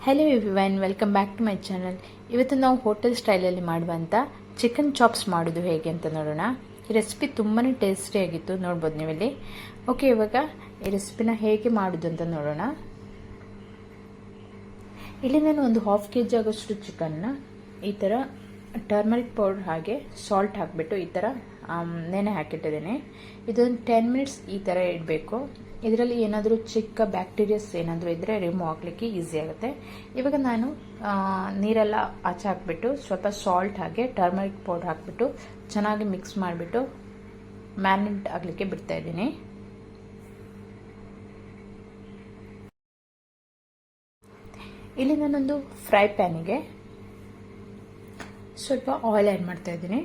Hello everyone, welcome back to my channel. ಇವತ್ತು ನಾವು hotel ಸ್ಟೈಲಲ್ಲಿ ಮಾಡುವಂಥ ಚಿಕನ್ ಚಾಪ್ಸ್ ಮಾಡೋದು ಹೇಗೆ ಅಂತ ನೋಡೋಣ. ಈ ರೆಸಿಪಿ ತುಂಬಾ ಟೇಸ್ಟಿಯಾಗಿತ್ತು, ನೋಡ್ಬೋದು ನೀವಿಲ್ಲಿ. ಓಕೆ, ಇವಾಗ ಈ ರೆಸಿಪಿನ ಹೇಗೆ ಮಾಡೋದು ಅಂತ ನೋಡೋಣ. ಇಲ್ಲಿ ನಾನು ಒಂದು ½ kg ಆಗೋಷ್ಟು ಚಿಕನ್ನ ಈ ಥರ ಟರ್ಮರಿಕ್ ಪೌಡರ್ ಹಾಗೆ ಸಾಲ್ಟ್ ಹಾಕಿಬಿಟ್ಟು ಈ ಥರ ನೆನೆ ಹಾಕಿಟ್ಟಿದ್ದೀನಿ. ಇದೊಂದು 10 ಮಿನಿಟ್ಸ್ ಈ ಥರ ಇಡಬೇಕು. ಇದರಲ್ಲಿ ಏನಾದರೂ ಚಿಕ್ಕ ಬ್ಯಾಕ್ಟೀರಿಯಾಸ್ ಏನಾದರೂ ಇದ್ದರೆ ರಿಮೂವ್ ಆಗಲಿಕ್ಕೆ ಈಸಿ ಆಗುತ್ತೆ. ಇವಾಗ ನಾನು ನೀರೆಲ್ಲ ಆಚೆ ಹಾಕಿಬಿಟ್ಟು ಸ್ವಲ್ಪ ಸಾಲ್ಟ್ ಹಾಗೆ ಟರ್ಮರಿಕ್ ಪೌಡರ್ ಹಾಕಿಬಿಟ್ಟು ಚೆನ್ನಾಗಿ ಮಿಕ್ಸ್ ಮಾಡಿಬಿಟ್ಟು ಮ್ಯಾರಿನೇಟ್ ಆಗಲಿಕ್ಕೆ ಬಿಡ್ತಾ ಇದ್ದೀನಿ. ಇಲ್ಲಿ ನಾನೊಂದು ಫ್ರೈ ಪ್ಯಾನಿಗೆ ಸ್ವಲ್ಪ ಆಯಿಲ್ ಆ್ಯಡ್ ಮಾಡ್ತಾ ಇದ್ದೀನಿ.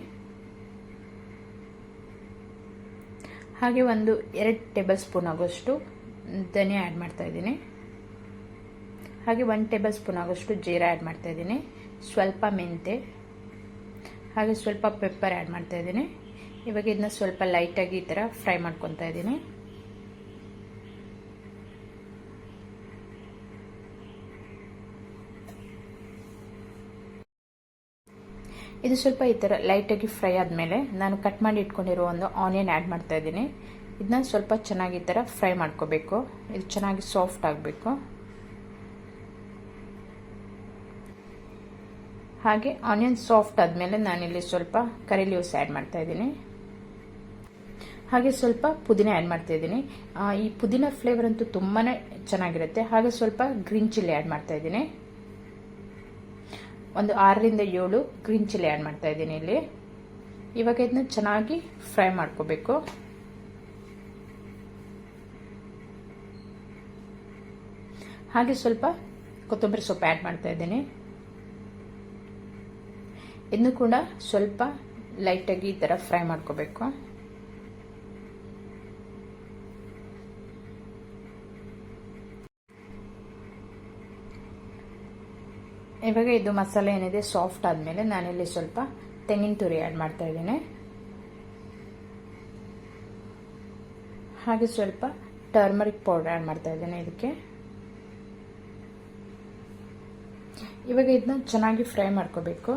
ಹಾಗೆ ಒಂದು 2 ಟೇಬಲ್ ಸ್ಪೂನ್ ಆಗೋಷ್ಟು ಧನಿಯಾ ಆ್ಯಡ್ ಮಾಡ್ತಾ ಇದ್ದೀನಿ. ಹಾಗೆ 1 ಟೇಬಲ್ ಸ್ಪೂನ್ ಆಗೋಷ್ಟು ಜೀರಾ ಆ್ಯಡ್ ಮಾಡ್ತಾ ಇದ್ದೀನಿ. ಸ್ವಲ್ಪ ಮೆಂತೆ ಹಾಗೆ ಸ್ವಲ್ಪ ಪೆಪ್ಪರ್ ಆ್ಯಡ್ ಮಾಡ್ತಾ ಇದ್ದೀನಿ. ಇವಾಗ ಇದನ್ನ ಸ್ವಲ್ಪ ಲೈಟಾಗಿ ಈ ಥರ ಫ್ರೈ ಮಾಡ್ಕೊತಾ ಇದ್ದೀನಿ. ಇದು ಸ್ವಲ್ಪ ಈ ಥರ ಲೈಟಾಗಿ ಫ್ರೈ ಆದಮೇಲೆ ನಾನು ಕಟ್ ಮಾಡಿ ಇಟ್ಕೊಂಡಿರೋ ಒಂದು ಆನಿಯನ್ ಆ್ಯಡ್ ಮಾಡ್ತಾ ಇದ್ದೀನಿ. ಇದನ್ನ ಸ್ವಲ್ಪ ಚೆನ್ನಾಗಿ ಈ ಥರ ಫ್ರೈ ಮಾಡ್ಕೋಬೇಕು. ಇದು ಚೆನ್ನಾಗಿ ಸಾಫ್ಟ್ ಆಗಬೇಕು. ಹಾಗೆ ಆನಿಯನ್ ಸಾಫ್ಟ್ ಆದಮೇಲೆ ನಾನಿಲ್ಲಿ ಸ್ವಲ್ಪ ಕರಿ ಲೀವ್ಸ್ ಆ್ಯಡ್ ಮಾಡ್ತಾ ಇದ್ದೀನಿ. ಹಾಗೆ ಸ್ವಲ್ಪ ಪುದೀನ ಆ್ಯಡ್ ಮಾಡ್ತಾ ಇದ್ದೀನಿ. ಈ ಪುದೀನ ಫ್ಲೇವರ್ ಅಂತೂ ತುಂಬಾ ಚೆನ್ನಾಗಿರುತ್ತೆ. ಹಾಗೆ ಸ್ವಲ್ಪ ಗ್ರೀನ್ ಚಿಲ್ಲಿ ಆ್ಯಡ್ ಮಾಡ್ತಾ ಇದ್ದೀನಿ. ಒಂದು 6 ರಿಂದ 7 ಗ್ರೀನ್ ಚಿಲ್ಲಿ ಆ್ಯಡ್ ಮಾಡ್ತಾ ಇದ್ದೀನಿ ಇಲ್ಲಿ. ಇವಾಗ ಇದನ್ನ ಚೆನ್ನಾಗಿ ಫ್ರೈ ಮಾಡ್ಕೋಬೇಕು. ಹಾಗೆ ಸ್ವಲ್ಪ ಕೊತ್ತಂಬರಿ ಸೊಪ್ಪು ಆ್ಯಡ್ ಮಾಡ್ತಾ ಇದ್ದೀನಿ. ಇದನ್ನು ಕೂಡ ಸ್ವಲ್ಪ ಲೈಟಾಗಿ ಈ ಥರ ಫ್ರೈ ಮಾಡ್ಕೋಬೇಕು. ಇವಾಗ ಇದು ಮಸಾಲೆ ಏನಿದೆ ಸಾಫ್ಟ್ ಆದಮೇಲೆ ನಾನಿಲ್ಲಿ ಸ್ವಲ್ಪ ತೆಂಗಿನ ತುರಿ ಆ್ಯಡ್ ಮಾಡ್ತಾ ಇದ್ದೀನಿ. ಹಾಗೆ ಸ್ವಲ್ಪ ಟರ್ಮರಿಕ್ ಪೌಡರ್ ಆ್ಯಡ್ ಮಾಡ್ತಾ ಇದ್ದೀನಿ ಇದಕ್ಕೆ. ಇವಾಗ ಇದನ್ನ ಚೆನ್ನಾಗಿ ಫ್ರೈ ಮಾಡ್ಕೋಬೇಕು.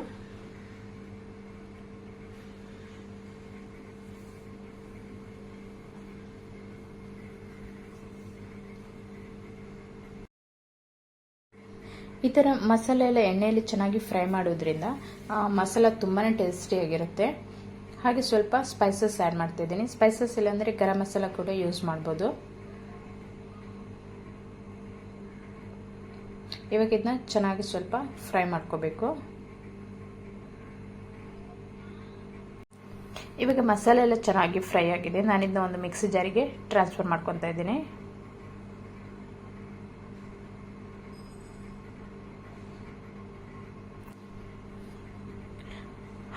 ಈ ಥರ ಮಸಾಲೆ ಎಲ್ಲ ಎಣ್ಣೆಯಲ್ಲಿ ಚೆನ್ನಾಗಿ ಫ್ರೈ ಮಾಡೋದ್ರಿಂದ ಮಸಾಲ ತುಂಬಾ ಟೇಸ್ಟಿಯಾಗಿರುತ್ತೆ. ಹಾಗೆ ಸ್ವಲ್ಪ ಸ್ಪೈಸಸ್ ಆ್ಯಡ್ ಮಾಡ್ತಾ ಇದ್ದೀನಿ. ಸ್ಪೈಸಸ್ ಇಲ್ಲಾಂದರೆ ಗರಂ ಮಸಾಲ ಕೂಡ ಯೂಸ್ ಮಾಡ್ಬೋದು. ಇವಾಗ ಇದನ್ನ ಚೆನ್ನಾಗಿ ಸ್ವಲ್ಪ ಫ್ರೈ ಮಾಡ್ಕೋಬೇಕು. ಇವಾಗ ಮಸಾಲೆ ಎಲ್ಲ ಚೆನ್ನಾಗಿ ಫ್ರೈ ಆಗಿದೆ. ನಾನಿದ್ನ ಒಂದು ಮಿಕ್ಸಿ ಜಾರಿಗೆ ಟ್ರಾನ್ಸ್ಫರ್ ಮಾಡ್ಕೊತಾ ಇದ್ದೀನಿ.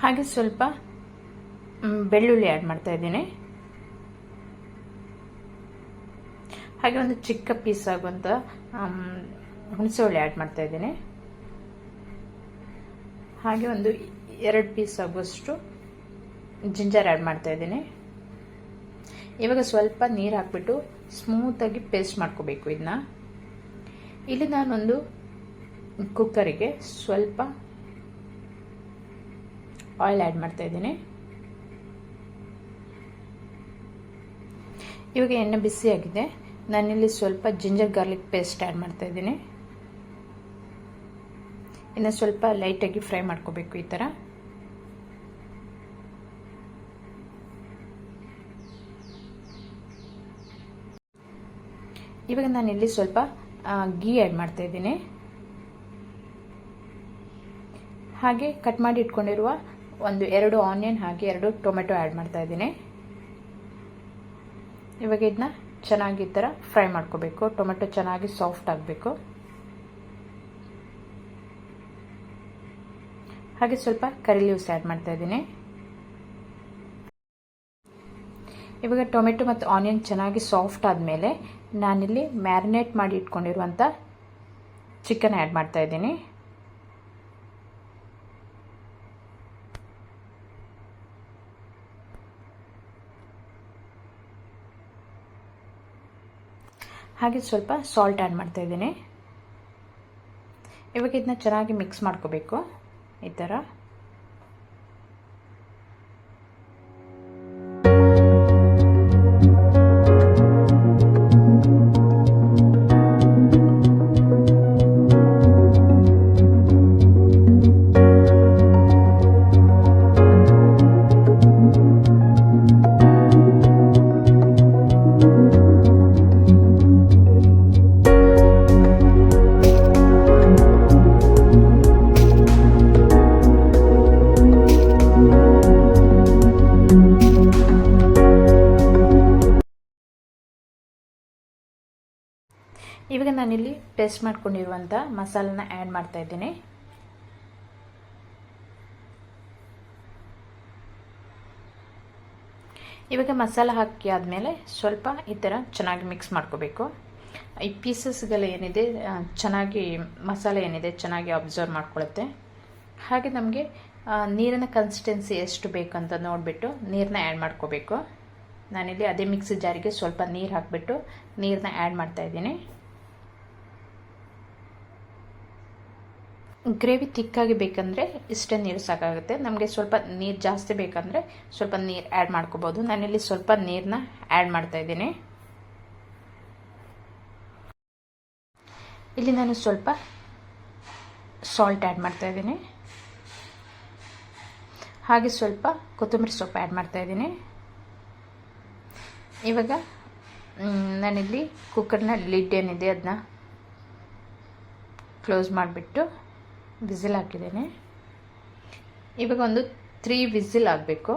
ಹಾಗೆ ಸ್ವಲ್ಪ ಬೆಳ್ಳುಳ್ಳಿ ಆ್ಯಡ್ ಮಾಡ್ತಾ ಇದ್ದೀನಿ. ಹಾಗೆ ಒಂದು ಚಿಕ್ಕ ಪೀಸ್ ಆಗುವಂಥ ಹುಣಸೆಹುಳಿ ಆ್ಯಡ್ ಮಾಡ್ತಾ ಇದ್ದೀನಿ. ಹಾಗೆ ಒಂದು 2 ಪೀಸ್ ಆಗುವಷ್ಟು ಜಿಂಜರ್ ಆ್ಯಡ್ ಮಾಡ್ತಾ ಇದ್ದೀನಿ. ಇವಾಗ ಸ್ವಲ್ಪ ನೀರು ಹಾಕ್ಬಿಟ್ಟು ಸ್ಮೂತಾಗಿ ಪೇಸ್ಟ್ ಮಾಡ್ಕೋಬೇಕು ಇದನ್ನ. ಇಲ್ಲಿ ನಾನೊಂದು ಕುಕ್ಕರಿಗೆ ಸ್ವಲ್ಪ ಆಯಿಲ್ ಆ್ಯಡ್ ಮಾಡ್ತಾ ಇದ್ದೀನಿ. ಇವಾಗ ಎಣ್ಣೆ ಬಿಸಿಯಾಗಿದೆ. ನಾನಿಲ್ಲಿ ಸ್ವಲ್ಪ ಜಿಂಜರ್ ಗಾರ್ಲಿಕ್ ಪೇಸ್ಟ್ ಆ್ಯಡ್ ಮಾಡ್ತಾ ಇದ್ದೀನಿ. ಇನ್ನು ಸ್ವಲ್ಪ ಲೈಟಾಗಿ ಫ್ರೈ ಮಾಡ್ಕೋಬೇಕು ಈ ಥರ. ಇವಾಗ ನಾನಿಲ್ಲಿ ಸ್ವಲ್ಪ ಗೀ ಆ್ಯಡ್ ಮಾಡ್ತಾ ಇದ್ದೀನಿ. ಹಾಗೆ ಕಟ್ ಮಾಡಿ ಇಟ್ಕೊಂಡಿರುವ ಒಂದು 2 ಆನಿಯನ್ ಹಾಗೆ 2 ಟೊಮೆಟೊ ಆ್ಯಡ್ ಮಾಡ್ತಾ ಇದ್ದೀನಿ. ಇವಾಗ ಇದನ್ನ ಚೆನ್ನಾಗಿ ಈ ಥರ ಫ್ರೈ ಮಾಡ್ಕೋಬೇಕು. ಟೊಮೆಟೊ ಚೆನ್ನಾಗಿ ಸಾಫ್ಟ್ ಆಗಬೇಕು. ಹಾಗೆ ಸ್ವಲ್ಪ ಕರಿ ಲೀವ್ಸ್ ಆ್ಯಡ್ ಮಾಡ್ತಾ ಇದ್ದೀನಿ. ಇವಾಗ ಟೊಮೆಟೊ ಮತ್ತು ಆನಿಯನ್ ಚೆನ್ನಾಗಿ ಸಾಫ್ಟ್ ಆದಮೇಲೆ ನಾನಿಲ್ಲಿ ಮ್ಯಾರಿನೇಟ್ ಮಾಡಿ ಇಟ್ಕೊಂಡಿರುವಂಥ ಚಿಕನ್ ಆ್ಯಡ್ ಮಾಡ್ತಾ ಇದ್ದೀನಿ. ಹಾಗೆ ಸ್ವಲ್ಪ ಸಾಲ್ಟ್ ಆ್ಯಡ್ ಮಾಡ್ತಾ ಇದ್ದೀನಿ. ಇವಾಗ ಇದನ್ನ ಚೆನ್ನಾಗಿ ಮಿಕ್ಸ್ ಮಾಡ್ಕೋಬೇಕು ಈ ಥರ. ಇವಾಗ ನಾನಿಲ್ಲಿ ಪೇಸ್ಟ್ ಮಾಡ್ಕೊಂಡಿರುವಂಥ ಮಸಾಲನ ಆ್ಯಡ್ ಮಾಡ್ತಾ ಇದ್ದೀನಿ. ಇವಾಗ ಮಸಾಲ ಹಾಕಿ ಆದಮೇಲೆ ಸ್ವಲ್ಪ ಈ ಥರ ಚೆನ್ನಾಗಿ ಮಿಕ್ಸ್ ಮಾಡ್ಕೋಬೇಕು. ಈ ಪೀಸಸ್ಗಳು ಏನಿದೆ ಚೆನ್ನಾಗಿ ಮಸಾಲೆ ಏನಿದೆ ಚೆನ್ನಾಗಿ ಅಬ್ಸರ್ವ್ ಮಾಡ್ಕೊಳುತ್ತೆ. ಹಾಗೆ ನಮಗೆ ನೀರಿನ ಕನ್ಸಿಸ್ಟೆನ್ಸಿ ಎಷ್ಟು ಬೇಕಂತ ನೋಡಿಬಿಟ್ಟು ನೀರನ್ನ ಆ್ಯಡ್ ಮಾಡ್ಕೋಬೇಕು. ನಾನಿಲ್ಲಿ ಅದೇ ಮಿಕ್ಸಿ ಜಾರಿಗೆ ಸ್ವಲ್ಪ ನೀರು ಹಾಕಿಬಿಟ್ಟು ನೀರನ್ನ ಆ್ಯಡ್ ಮಾಡ್ತಾ ಇದ್ದೀನಿ. ಗ್ರೇವಿ ತಿಕ್ಕಾಗಿ ಬೇಕಂದರೆ ಇಷ್ಟೇ ನೀರು ಸಾಕಾಗುತ್ತೆ. ನಮಗೆ ಸ್ವಲ್ಪ ನೀರು ಜಾಸ್ತಿ ಬೇಕಂದರೆ ಸ್ವಲ್ಪ ನೀರು ಆ್ಯಡ್ ಮಾಡ್ಕೋಬೋದು. ನಾನಿಲ್ಲಿ ಸ್ವಲ್ಪ ನೀರನ್ನ ಆ್ಯಡ್ ಮಾಡ್ತಾ ಇದ್ದೀನಿ. ಇಲ್ಲಿ ನಾನು ಸ್ವಲ್ಪ ಸಾಲ್ಟ್ ಆ್ಯಡ್ ಮಾಡ್ತಾ ಇದ್ದೀನಿ. ಹಾಗೆ ಸ್ವಲ್ಪ ಕೊತ್ತಂಬರಿ ಸೊಪ್ಪು ಆ್ಯಡ್ ಮಾಡ್ತಾ ಇದ್ದೀನಿ. ಇವಾಗ ನಾನಿಲ್ಲಿ ಕುಕ್ಕರ್ನ ಲಿಡ್ ಏನಿದೆ ಅದನ್ನ ಕ್ಲೋಸ್ ಮಾಡಿಬಿಟ್ಟು ವಿಸಿಲ್ ಹಾಕಿದ್ದೇನೆ. ಇವಾಗ ಒಂದು 3 ವಿಸಿಲ್ ಆಗಬೇಕು.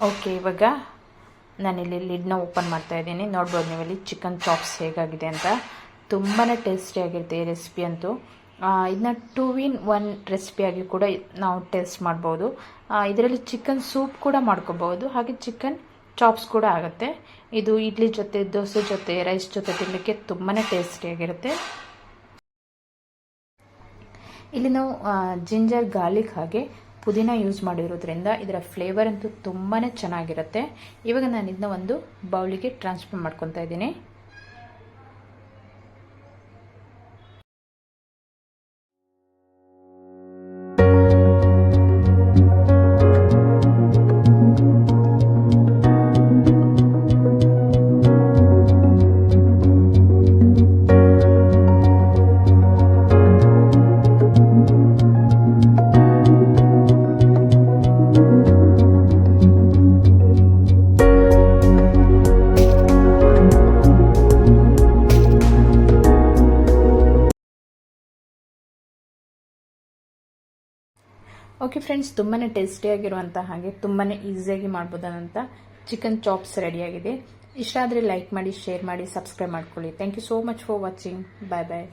ಓಕೆ, ಇವಾಗ ನಾನಿಲ್ಲಿ ಲಿಡ್ನ ಓಪನ್ ಮಾಡ್ತಾ ಇದ್ದೀನಿ. ನೋಡ್ಬೋದು ನೀವಿಲ್ಲಿ ಚಿಕನ್ ಚಾಪ್ಸ್ ಹೇಗಾಗಿದೆ ಅಂತ. ತುಂಬಾ ಟೇಸ್ಟಿಯಾಗಿರುತ್ತೆ ಈ ರೆಸಿಪಿ ಅಂತೂ. ಇದನ್ನ 2 in 1 ರೆಸಿಪಿಯಾಗಿ ಕೂಡ ನಾವು ಟೇಸ್ಟ್ ಮಾಡ್ಬೋದು. ಇದರಲ್ಲಿ ಚಿಕನ್ ಸೂಪ್ ಕೂಡ ಮಾಡ್ಕೋಬೋದು, ಹಾಗೆ ಚಿಕನ್ ಚಾಪ್ಸ್ ಕೂಡ ಆಗುತ್ತೆ. ಇದು ಇಡ್ಲಿ ಜೊತೆ, ದೋಸೆ ಜೊತೆ, ರೈಸ್ ಜೊತೆ ತಿನ್ನಲಿಕ್ಕೆ ತುಂಬಾ ಟೇಸ್ಟಿಯಾಗಿರುತ್ತೆ. ಇಲ್ಲಿ ನಾವು ಜಿಂಜರ್, ಗಾರ್ಲಿಕ್ ಹಾಗೆ ಪುದೀನ ಯೂಸ್ ಮಾಡಿರೋದ್ರಿಂದ ಇದರ ಫ್ಲೇವರ್ ಅಂತೂ ತುಂಬಾ ಚೆನ್ನಾಗಿರುತ್ತೆ. ಇವಾಗ ನಾನು ಇದನ್ನ ಒಂದು ಬೌಲಿಗೆ ಟ್ರಾನ್ಸ್ಫರ್ ಮಾಡ್ಕೊತಾ ಇದ್ದೀನಿ. ಓಕೆ ಫ್ರೆಂಡ್ಸ್, ತುಂಬಾ ಟೇಸ್ಟಿಯಾಗಿರುವಂಥ ಹಾಗೆ ತುಂಬಾ ಈಸಿಯಾಗಿ ಮಾಡ್ಬೋದಂತ ಚಿಕನ್ ಚಾಪ್ಸ್ ರೆಡಿಯಾಗಿದೆ. ಇಷ್ಟ ಆದರೆ ಲೈಕ್ ಮಾಡಿ, ಶೇರ್ ಮಾಡಿ, ಸಬ್ಸ್ಕ್ರೈಬ್ ಮಾಡ್ಕೊಳ್ಳಿ. Thank you so much for watching. Bye bye.